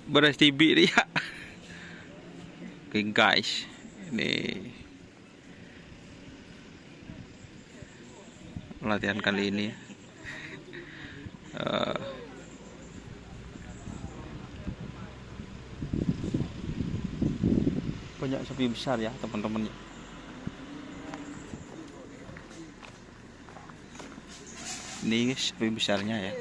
beras tibi dia. Oke guys, ini latihan kali ini. Banyak sapi besar ya teman-teman. Ini sapi besarnya ya.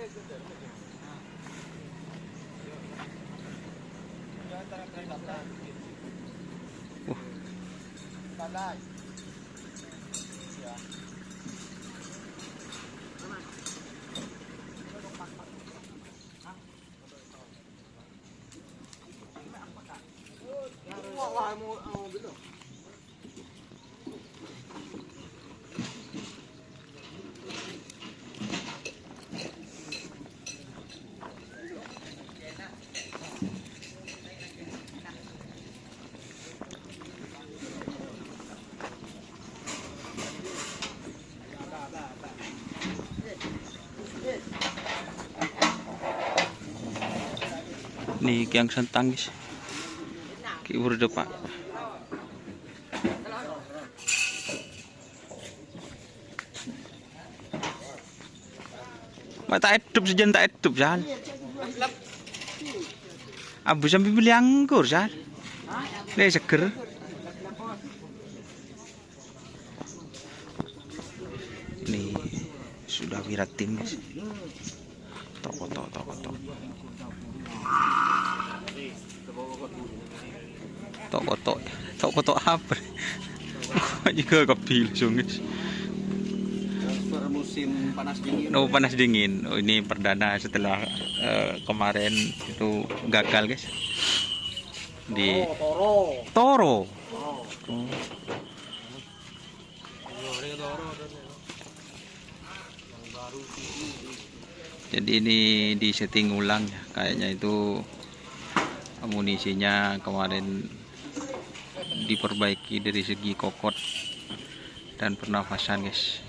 Nih Kiang Sentang guys, kibur depan. Mata hidup sejen tak hidup sal. Abu sampai beli anggur sal. Ini seger. Nih sudah wirat tim guys. Tok. Tok apa? Juga kepilih guys. Musim panas dingin. Oh, panas dingin. Oh, ini perdana setelah kemarin itu gagal guys. Di Toro. Oh. Jadi ini di setting ulang ya. Kayaknya itu amunisinya kemarin diperbaiki dari segi kokot dan pernafasan guys.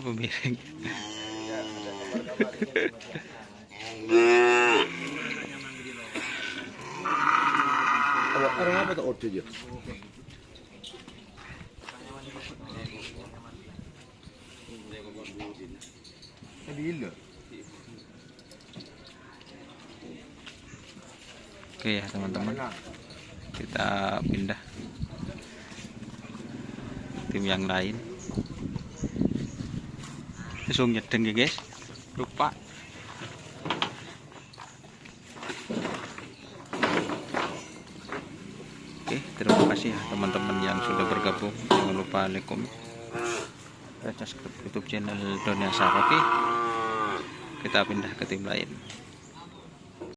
Pemiring. Orang apa tuh order ya? Oke ya teman-teman, kita pindah tim yang lain. Langsung nyedeng ya guys, lupa. Oke, terima kasih ya teman-teman yang sudah bergabung. Jangan lupa like, comment, subscribe YouTube channel Doni Asar. Oke, kita pindah ke tim lain.